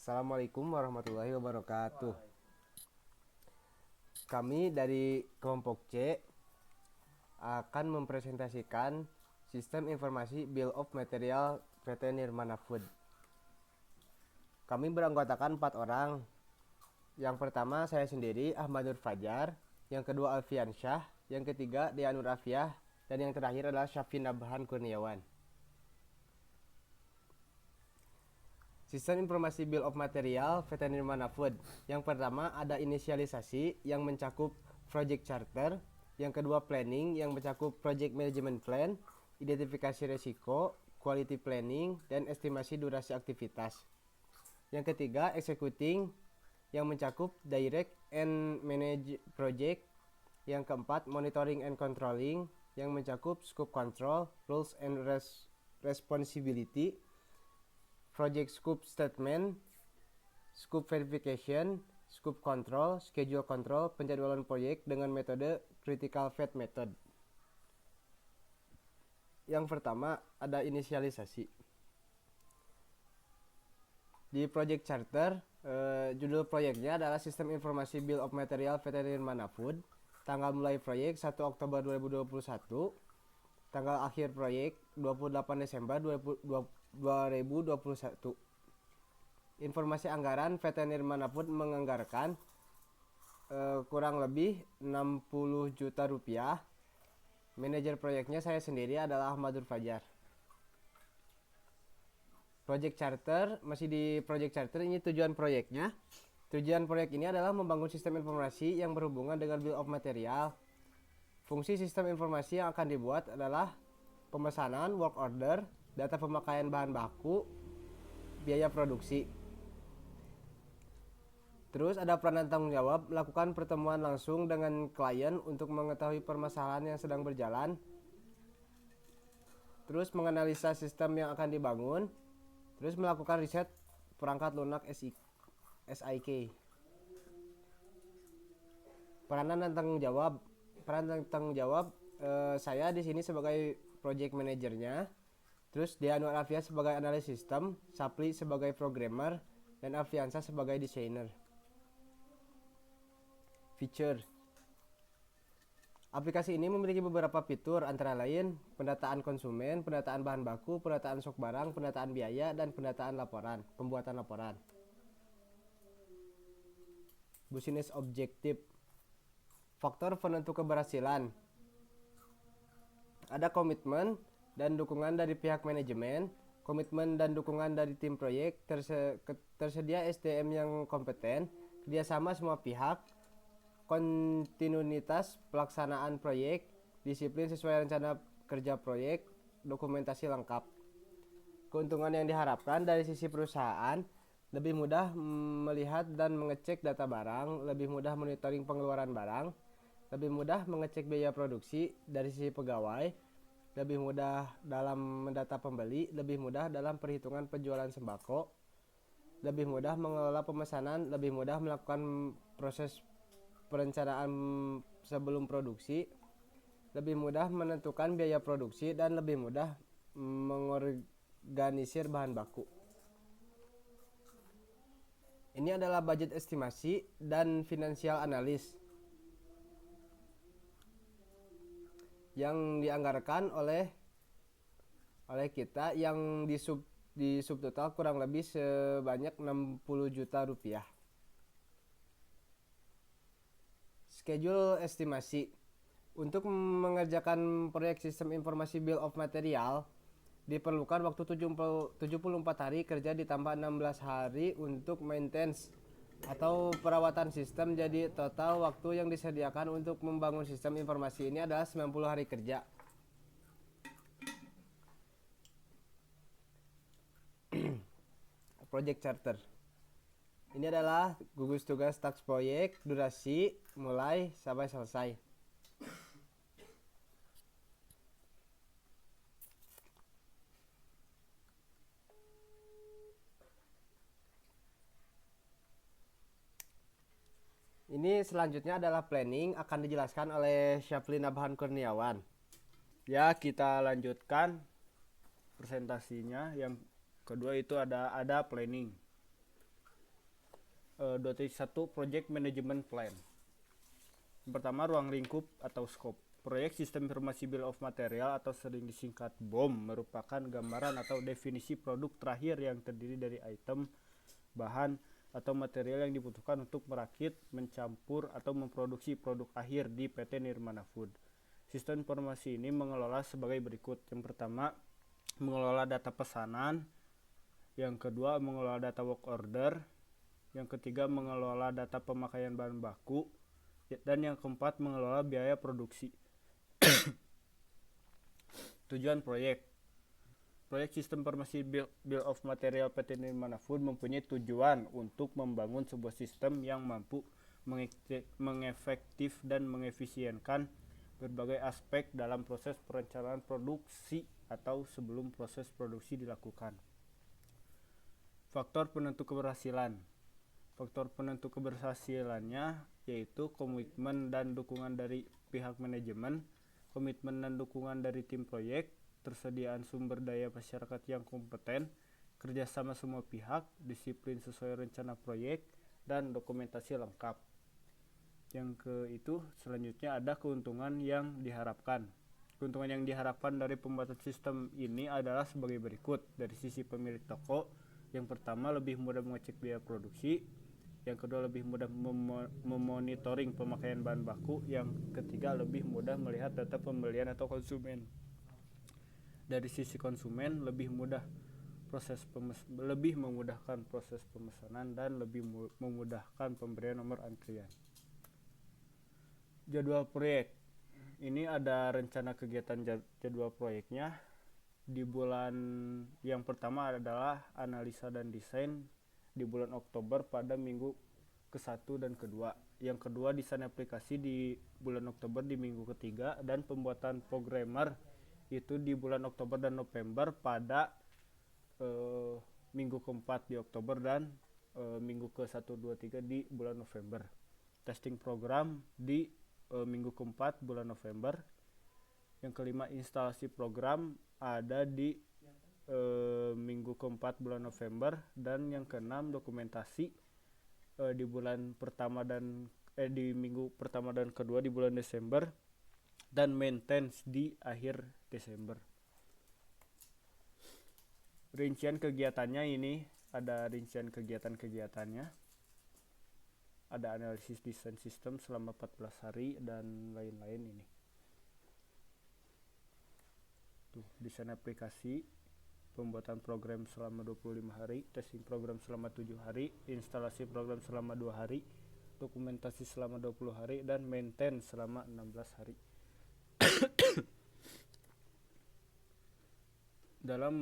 Assalamualaikum warahmatullahi wabarakatuh. Kami dari kelompok C akan mempresentasikan sistem informasi Bill of Material PT Nirmana Food. Kami beranggotakan 4 orang. Yang pertama saya sendiri, Ahmad Nur Fajar. Yang kedua Alfian Syah. Yang ketiga Dea Nur Afiah. Dan yang terakhir adalah Syafin Nabhan Kurniawan. Sistem informasi Bill of Material PT Nirmana Food. Yang pertama ada inisialisasi yang mencakup project charter. Yang kedua planning yang mencakup project management plan, identifikasi resiko, quality planning, dan estimasi durasi aktivitas. Yang ketiga executing yang mencakup direct and manage project. Yang keempat monitoring and controlling yang mencakup scope control, rules and responsibility, project scope statement, scope verification, scope control, schedule control, penjadwalan proyek dengan metode critical path method. Yang pertama ada inisialisasi. Di project charter, judul proyeknya adalah Sistem Informasi Bill of Material PT Nirmana Food. Tanggal mulai proyek 1 Oktober 2021. Tanggal akhir proyek 28 Desember 2021. Informasi anggaran PT Nirmana Food menganggarkan kurang lebih 60 juta rupiah. Manajer proyeknya saya sendiri adalah Ahmad Nur Fajar. Project charter, masih di project charter, ini tujuan proyeknya. Tujuan proyek ini adalah membangun sistem informasi yang berhubungan dengan Bill of Material. Fungsi sistem informasi yang akan dibuat adalah pemesanan, work order, data pemakaian bahan baku, biaya produksi. Terus ada peranan tanggung jawab, melakukan pertemuan langsung dengan klien untuk mengetahui permasalahan yang sedang berjalan. Terus menganalisa sistem yang akan dibangun. Terus melakukan riset perangkat lunak SIK. Peranan dan tanggung jawab. Peran dan tanggung jawab, saya di sini sebagai project manajernya. Terus Dea Nur Afiah sebagai analis sistem, Sapli sebagai programmer, dan Alfiansa sebagai desainer. Feature. Aplikasi ini memiliki beberapa fitur antara lain pendataan konsumen, pendataan bahan baku, pendataan stok barang, pendataan biaya, dan pendataan laporan, pembuatan laporan. Business objective. Faktor penentu keberhasilan. Ada komitmen dan dukungan dari pihak manajemen, komitmen dan dukungan dari tim proyek, tersedia SDM yang kompeten, kerjasama semua pihak, kontinuitas pelaksanaan proyek, disiplin sesuai rencana kerja proyek, dokumentasi lengkap. Keuntungan yang diharapkan dari sisi perusahaan, lebih mudah melihat dan mengecek data barang, lebih mudah monitoring pengeluaran barang, lebih mudah mengecek biaya produksi dari sisi pegawai, lebih mudah dalam mendata pembeli, lebih mudah dalam perhitungan penjualan sembako, lebih mudah mengelola pemesanan, lebih mudah melakukan proses perencanaan sebelum produksi, lebih mudah menentukan biaya produksi, dan lebih mudah mengorganisir bahan baku. Ini adalah budget estimasi dan financial analysis yang dianggarkan oleh kita yang di subtotal kurang lebih sebanyak 60 juta rupiah. Schedule estimasi. Untuk mengerjakan proyek sistem informasi Bill of Material diperlukan waktu 74 hari kerja ditambah 16 hari untuk maintenance atau perawatan sistem. Jadi total waktu yang disediakan untuk membangun sistem informasi ini adalah 90 hari kerja. Project charter. Ini adalah gugus tugas taks proyek, durasi mulai sampai selesai. Ini selanjutnya adalah planning, akan dijelaskan oleh Syafin Nabhan Kurniawan. Ya, kita lanjutkan presentasinya. Yang kedua itu ada planning. 2.1 Project Management Plan. Yang pertama, ruang lingkup atau scope. Proyek Sistem Informasi Bill of Material atau sering disingkat BOM merupakan gambaran atau definisi produk terakhir yang terdiri dari item, bahan, atau material yang dibutuhkan untuk merakit, mencampur, atau memproduksi produk akhir di PT Nirmana Food. Sistem informasi ini mengelola sebagai berikut. Yang pertama, mengelola data pesanan. Yang kedua, mengelola data work order. Yang ketiga, mengelola data pemakaian bahan baku. Dan yang keempat, mengelola biaya produksi. Tujuan proyek. Proyek Sistem Informasi Bill of Material PT Nirmana Food mempunyai tujuan untuk membangun sebuah sistem yang mampu mengefektif dan mengefisienkan berbagai aspek dalam proses perencanaan produksi atau sebelum proses produksi dilakukan. Faktor penentu keberhasilan. Faktor penentu keberhasilannya yaitu komitmen dan dukungan dari pihak manajemen, komitmen dan dukungan dari tim proyek, tersediaan sumber daya masyarakat yang kompeten, kerjasama semua pihak, disiplin sesuai rencana proyek, dan dokumentasi lengkap. Selanjutnya ada keuntungan yang diharapkan. Keuntungan yang diharapkan dari pembuatan sistem ini adalah sebagai berikut. Dari sisi pemilik toko, yang pertama lebih mudah mengecek biaya produksi, yang kedua lebih mudah memonitoring pemakaian bahan baku, yang ketiga lebih mudah melihat data pembelian atau konsumen. Dari sisi konsumen lebih memudahkan proses pemesanan dan lebih memudahkan pemberian nomor antrian. Jadwal proyek. Ini ada rencana kegiatan jadwal proyeknya. Di bulan yang pertama adalah analisa dan desain di bulan Oktober pada minggu ke-1 dan kedua. Yang kedua desain aplikasi di bulan Oktober di minggu ketiga, dan pembuatan programmer itu di bulan Oktober dan November pada minggu keempat di Oktober dan minggu ke-1, 2, 3 di bulan November. Testing program di minggu keempat bulan November. Yang kelima instalasi program ada di minggu keempat bulan November, dan yang keenam dokumentasi di bulan pertama dan di minggu pertama dan kedua di bulan Desember, dan maintenance di akhir Desember. Rincian kegiatannya ini ada rincian kegiatannya, ada analisis desain sistem selama 14 hari dan lain-lain ini. Desain aplikasi, pembuatan program selama 25 hari, testing program selama 7 hari, instalasi program selama 2 hari, dokumentasi selama 20 hari, dan maintain selama 16 hari. Dalam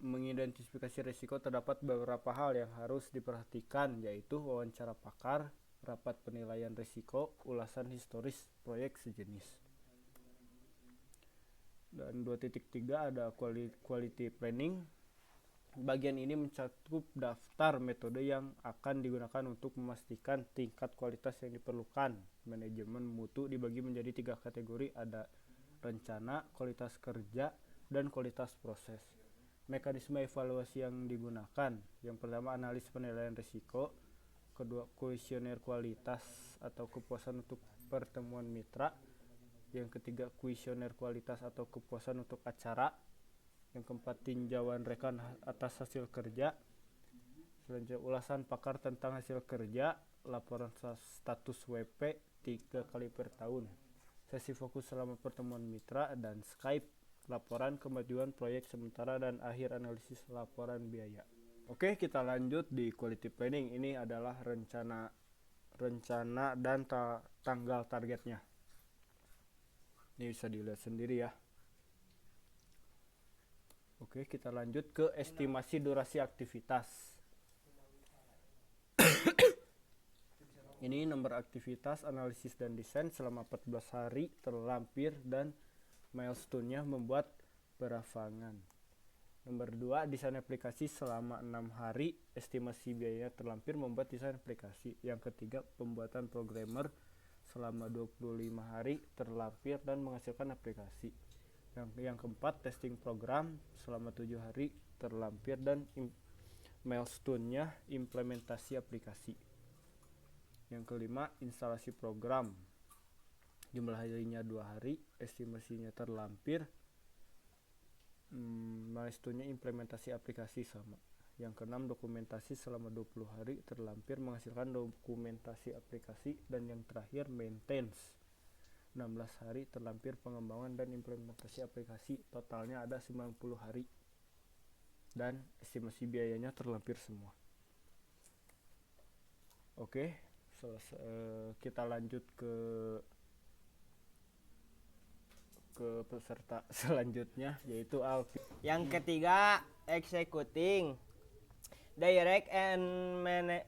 mengidentifikasi risiko terdapat beberapa hal yang harus diperhatikan, yaitu wawancara pakar, rapat penilaian risiko, ulasan historis proyek sejenis. Dan 2.3 ada quality planning. Bagian ini mencakup daftar metode yang akan digunakan untuk memastikan tingkat kualitas yang diperlukan. Manajemen mutu dibagi menjadi 3 kategori, ada rencana, kualitas kerja, dan kualitas proses. Mekanisme evaluasi yang digunakan, yang pertama analis penilaian risiko, kedua kuesioner kualitas atau kepuasan untuk pertemuan mitra, yang ketiga kuesioner kualitas atau kepuasan untuk acara, yang keempat tinjauan rekan atas hasil kerja, selanjutnya ulasan pakar tentang hasil kerja, laporan status WP 3 kali per tahun, sesi fokus selama pertemuan mitra, dan Skype, laporan kemajuan proyek sementara, dan akhir analisis laporan biaya. Oke, kita lanjut di quality planning. Ini adalah rencana dan tanggal targetnya. Ini bisa dilihat sendiri ya. Oke, kita lanjut ke estimasi durasi aktivitas. Ini nomor aktivitas, analisis dan desain selama 14 hari terlampir, dan milestone-nya membuat perafangan. Nomor 2, desain aplikasi selama 6 hari, estimasi biaya terlampir membuat desain aplikasi. Yang ketiga, pembuatan programmer selama 25 hari terlampir dan menghasilkan aplikasi. Yang keempat, testing program selama 7 hari terlampir dan milestone-nya implementasi aplikasi. Yang kelima, instalasi program. Jumlah harinya 2 hari, estimasinya terlampir. Milestone-nya implementasi aplikasi sama. Yang keenam, dokumentasi selama 20 hari terlampir menghasilkan dokumentasi aplikasi. Dan yang terakhir, maintenance. 16 hari terlampir pengembangan dan implementasi aplikasi. Totalnya ada 90 hari. Dan estimasi biayanya terlampir semua. Oke, kita lanjut ke peserta selanjutnya, yaitu Alfi. Yang ketiga, executing. Direct and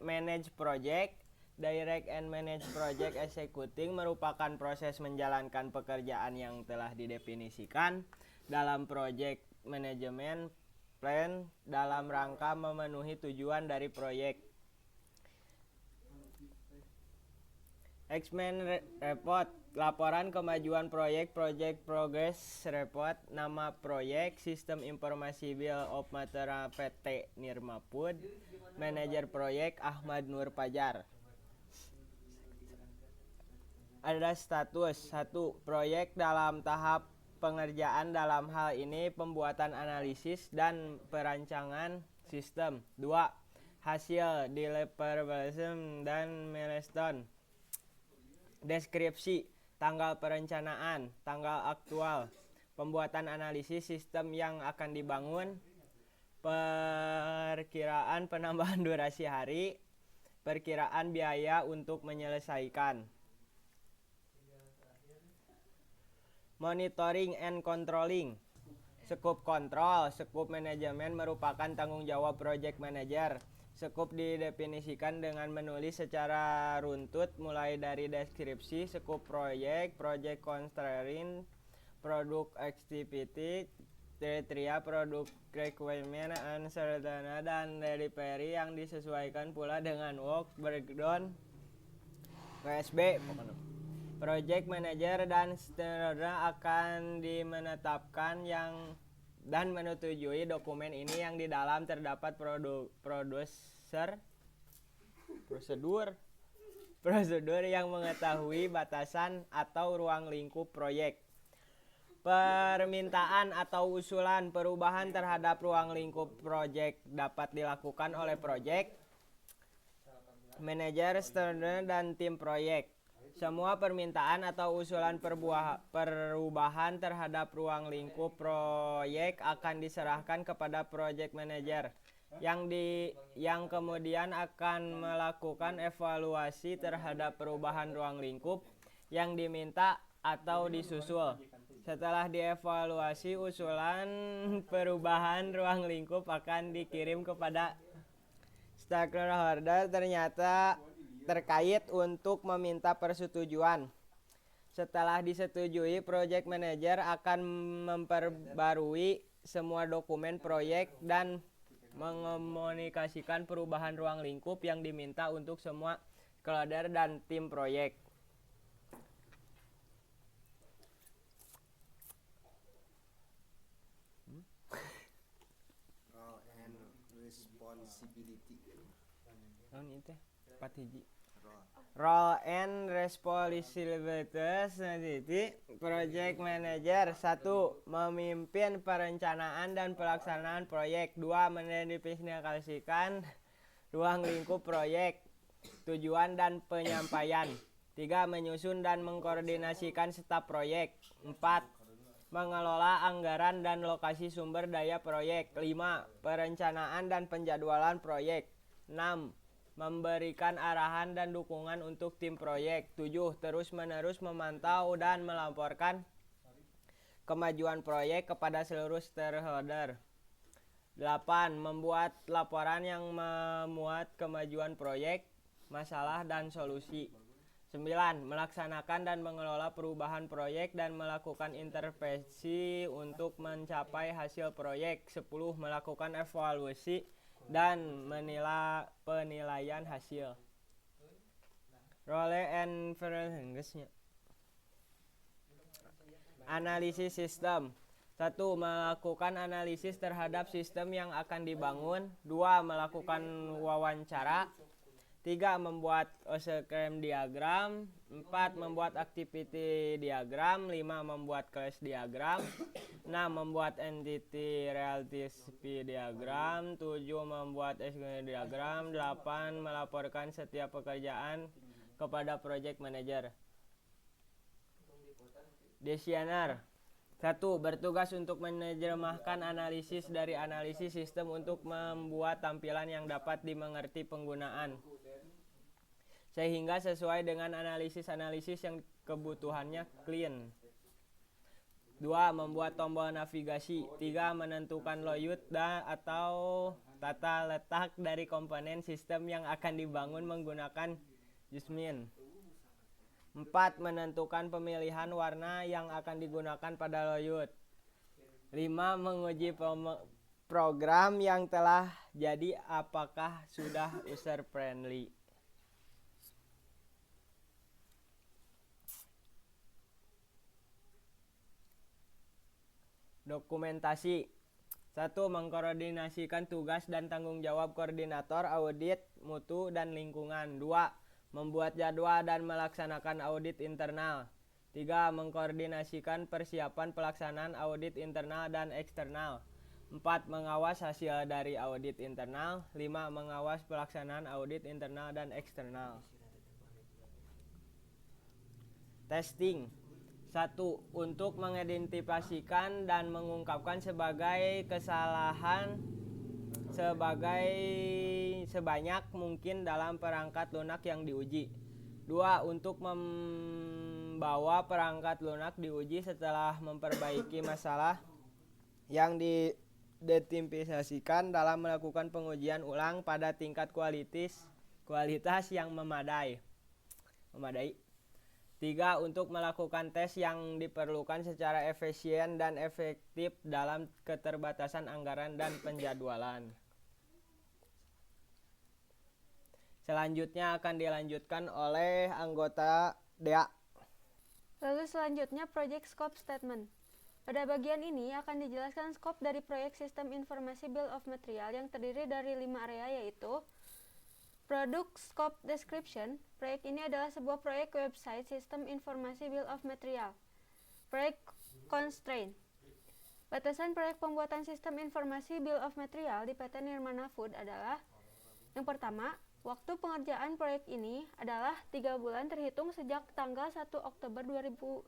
manage project. Direct and manage project executing merupakan proses menjalankan pekerjaan yang telah didefinisikan dalam project management plan dalam rangka memenuhi tujuan dari proyek. X-Men report, laporan kemajuan proyek, project progress report, nama proyek, sistem informasi bill of material PT Nirma Food, manajer proyek Ahmad Nur Fajar. Ada status 1. Proyek dalam tahap pengerjaan, dalam hal ini pembuatan analisis dan perancangan sistem. 2. Hasil deliverables dan milestone. Deskripsi, tanggal perencanaan, tanggal aktual, pembuatan analisis sistem yang akan dibangun, perkiraan penambahan durasi hari, perkiraan biaya untuk menyelesaikan. Monitoring and controlling. Scope kontrol, scope manajemen merupakan tanggung jawab project manager. Scope didefinisikan dengan menulis secara runtut mulai dari deskripsi, scope proyek, project constraint, product activity, kriteria produk requirement, uncertainty, dan delivery yang disesuaikan pula dengan work breakdown WSB. Project manager dan stakeholder akan dimenetapkan yang dan menyetujui dokumen ini yang di dalam terdapat prosedur yang mengetahui batasan atau ruang lingkup proyek. Permintaan atau usulan perubahan terhadap ruang lingkup proyek dapat dilakukan oleh proyek manajer, stakeholder, dan tim proyek. Semua permintaan atau usulan perubahan terhadap ruang lingkup proyek akan diserahkan kepada project manager yang kemudian akan melakukan evaluasi terhadap perubahan ruang lingkup yang diminta atau disusul. Setelah dievaluasi, usulan perubahan ruang lingkup akan dikirim kepada stakeholder terkait untuk meminta persetujuan. Setelah disetujui, project manager akan memperbarui semua dokumen proyek dan mengomunikasikan perubahan ruang lingkup yang diminta untuk semua stakeholder dan tim proyek. Role and responsibility. Role and responsibilities project manager. 1. Memimpin perencanaan dan pelaksanaan proyek. 2. Mendefinisikan ruang lingkup proyek, tujuan dan penyampaian. 3. Menyusun dan mengkoordinasikan staf proyek. 4. Mengelola anggaran dan lokasi sumber daya proyek. 5. Perencanaan dan penjadwalan proyek. 6. Memberikan arahan dan dukungan untuk tim proyek. 7. Terus-menerus memantau dan melaporkan kemajuan proyek kepada seluruh stakeholder. 8. Membuat laporan yang memuat kemajuan proyek, masalah, dan solusi. 9. Melaksanakan dan mengelola perubahan proyek dan melakukan intervensi untuk mencapai hasil proyek. 10. Melakukan evaluasi dan menilai penilaian hasil. Role and analisis sistem. 1. Melakukan analisis terhadap sistem yang akan dibangun. 2. Melakukan wawancara. 3. Membuat Occurrence diagram. 4. Membuat Activity diagram. 5. Membuat Class diagram. 6. Membuat Entity Relativity diagram. 7. Membuat Execution diagram. 8. Melaporkan setiap pekerjaan kepada Project Manager. Designer 1. Bertugas untuk menerjemahkan analisis dari analisis sistem untuk membuat tampilan yang dapat dimengerti penggunaan sehingga sesuai dengan analisis-analisis yang kebutuhannya klien. 2. Membuat tombol navigasi. 3. Menentukan layout atau tata letak dari komponen sistem yang akan dibangun menggunakan Jasmine. 4. Menentukan pemilihan warna yang akan digunakan pada layout. 5. Menguji program yang telah jadi apakah sudah user friendly. Dokumentasi 1. Mengkoordinasikan tugas dan tanggung jawab koordinator audit mutu dan lingkungan. 2. Membuat jadwal dan melaksanakan audit internal. 3. Mengkoordinasikan persiapan pelaksanaan audit internal dan eksternal. 4. Mengawas hasil dari audit internal. 5. Mengawas pelaksanaan audit internal dan eksternal. Testing 1. Untuk mengidentifikasikan dan mengungkapkan sebagai kesalahan sebanyak mungkin dalam perangkat lunak yang diuji. 2. Untuk membawa perangkat lunak diuji setelah memperbaiki masalah yang diidentifikasikan dalam melakukan pengujian ulang pada tingkat kualitas yang memadai. 3. Untuk melakukan tes yang diperlukan secara efisien dan efektif dalam keterbatasan anggaran dan penjadwalan. Selanjutnya akan dilanjutkan oleh anggota DEA. Lalu selanjutnya Project Scope Statement. Pada bagian ini akan dijelaskan skop dari proyek Sistem Informasi Bill of Material yang terdiri dari 5 area, yaitu Product Scope Description. Proyek ini adalah sebuah proyek website Sistem Informasi Bill of Material. Proyek Constraint. Batasan proyek pembuatan Sistem Informasi Bill of Material di PT Nirmana Food adalah: yang pertama, waktu pengerjaan proyek ini adalah 3 bulan terhitung sejak tanggal 1 Oktober 2021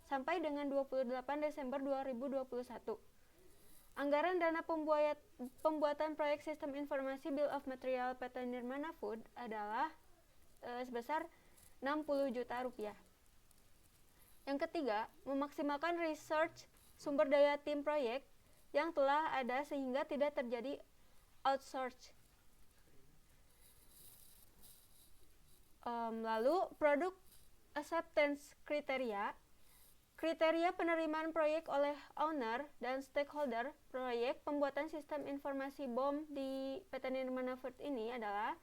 sampai dengan 28 Desember 2021. Anggaran dana pembuatan proyek Sistem Informasi Bill of Material PT Nirmana Food adalah sebesar Rp60 juta. Yang ketiga, memaksimalkan research sumber daya tim proyek yang telah ada sehingga tidak terjadi outsource. Lalu product acceptance criteria. Kriteria penerimaan proyek oleh owner dan stakeholder proyek pembuatan sistem informasi BOM di PT Nirmana Food ini adalah: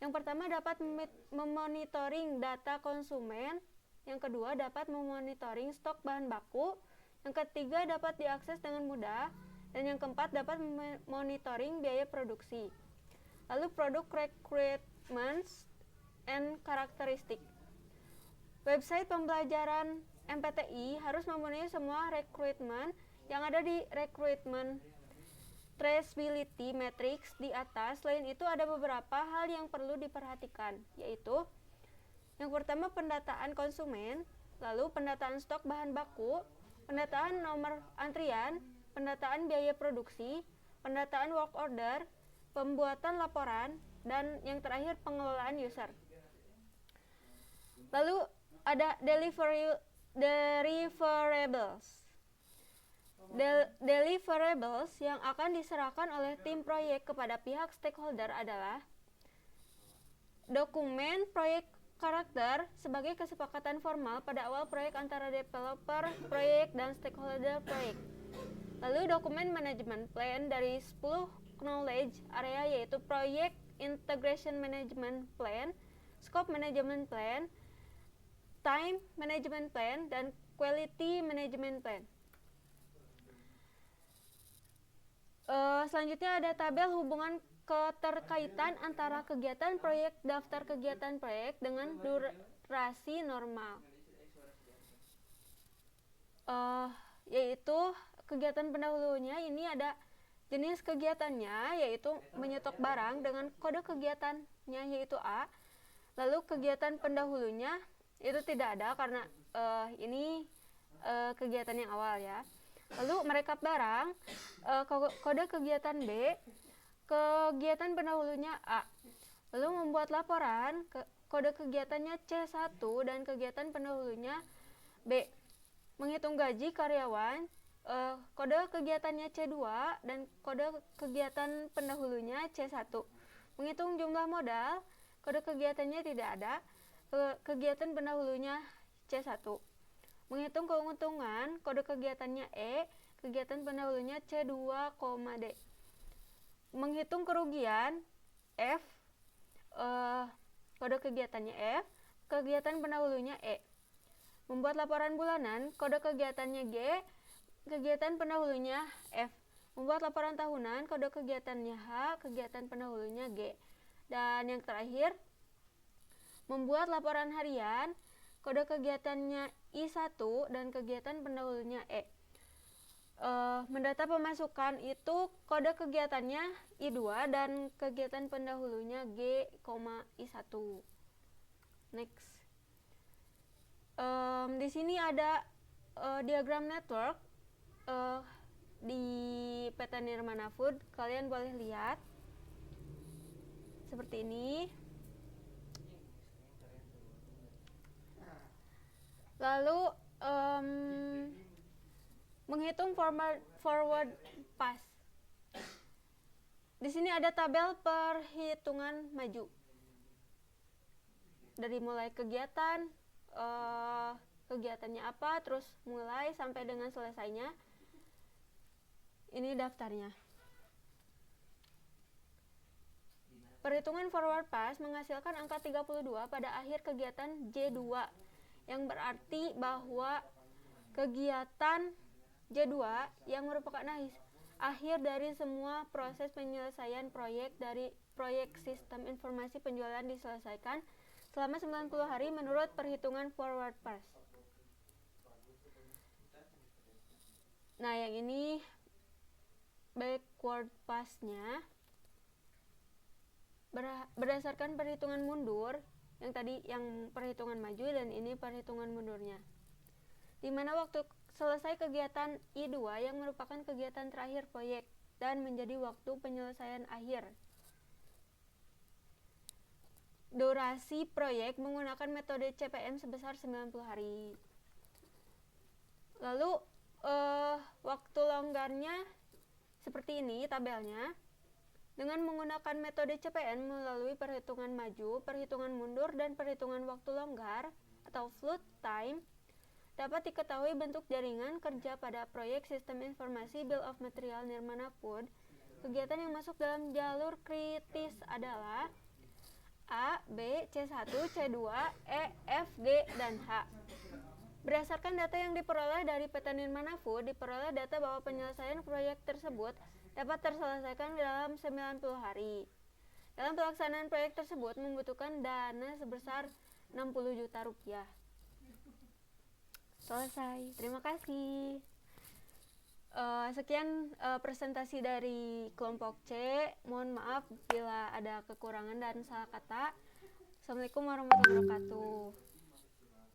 yang pertama, dapat memonitoring data konsumen. Yang kedua, dapat memonitoring stok bahan baku. Yang ketiga, dapat diakses dengan mudah. Dan yang keempat, dapat memonitoring biaya produksi. Lalu product requirements and characteristic. Website pembelajaran MPTI harus memenuhi semua requirement yang ada di Recruitment Traceability Matrix di atas. Selain itu, ada beberapa hal yang perlu diperhatikan, yaitu yang pertama, pendataan konsumen, lalu pendataan stok bahan baku, pendataan nomor antrian, pendataan biaya produksi, pendataan work order, pembuatan laporan, dan yang terakhir, pengelolaan user. Lalu ada deliverables. Deliverables yang akan diserahkan oleh tim proyek kepada pihak stakeholder adalah dokumen proyek karakter sebagai kesepakatan formal pada awal proyek antara developer proyek dan stakeholder proyek. Lalu dokumen management plan dari 10 knowledge area, yaitu Project Integration Management Plan, Scope Management Plan, Time Management Plan, dan Quality Management Plan. Selanjutnya ada tabel hubungan keterkaitan antara kegiatan proyek daftar kegiatan proyek dengan durasi normal. Yaitu kegiatan pendahulunya ini ada jenis kegiatannya yaitu menyetok barang dengan kode kegiatannya yaitu A. Lalu kegiatan pendahulunya itu tidak ada karena ini kegiatan yang awal ya. Lalu merekap barang, kode kegiatan B, kegiatan pendahulunya A. Lalu membuat laporan, kode kegiatannya C1 dan kegiatan pendahulunya B. Menghitung gaji karyawan, kode kegiatannya C2 dan kode kegiatan pendahulunya C1. Menghitung jumlah modal, kode kegiatannya tidak ada, kegiatan pendahulunya C1. Menghitung keuntungan, kode kegiatannya E, kegiatan pendahulunya C2, D. Menghitung kerugian, F, kode kegiatannya F, kegiatan pendahulunya E. Membuat laporan bulanan, kode kegiatannya G, kegiatan pendahulunya F. Membuat laporan tahunan, kode kegiatannya H, kegiatan pendahulunya G. Dan yang terakhir, membuat laporan harian, kode kegiatannya I1 dan kegiatan pendahulunya E. Mendata pemasukan itu kode kegiatannya I2 dan kegiatan pendahulunya G, I1. Next. Di sini ada diagram network di PT Nirmana Food. Kalian boleh lihat seperti ini. Lalu menghitung forward pass. Di sini ada tabel perhitungan maju. Dari mulai kegiatan, kegiatannya apa, terus mulai sampai dengan selesainya. Ini daftarnya. Perhitungan forward pass menghasilkan angka 32 pada akhir kegiatan J2, yang berarti bahwa kegiatan J2 yang merupakan akhir dari semua proses penyelesaian proyek dari proyek sistem informasi penjualan diselesaikan selama 90 hari menurut perhitungan forward pass. Nah, yang ini backward pass-nya berdasarkan perhitungan mundur, yang tadi yang perhitungan maju dan ini perhitungan mundurnya. Di mana waktu selesai kegiatan I2 yang merupakan kegiatan terakhir proyek dan menjadi waktu penyelesaian akhir. Durasi proyek menggunakan metode CPM sebesar 90 hari. Lalu waktu longgarnya seperti ini tabelnya. Dengan menggunakan metode CPN melalui perhitungan maju, perhitungan mundur, dan perhitungan waktu longgar atau float time, dapat diketahui bentuk jaringan kerja pada proyek sistem informasi Bill of Material Nirmana Food. Kegiatan yang masuk dalam jalur kritis adalah A, B, C1, C2, E, F, G, dan H. Berdasarkan data yang diperoleh dari PT Nirmana Food, diperoleh data bahwa penyelesaian proyek tersebut dapat terselesaikan dalam 90 hari. Dalam pelaksanaan proyek tersebut membutuhkan dana sebesar 60 juta rupiah. Selesai. Terima kasih. Sekian presentasi dari kelompok C. Mohon maaf bila ada kekurangan dan salah kata. Assalamualaikum warahmatullahi wabarakatuh.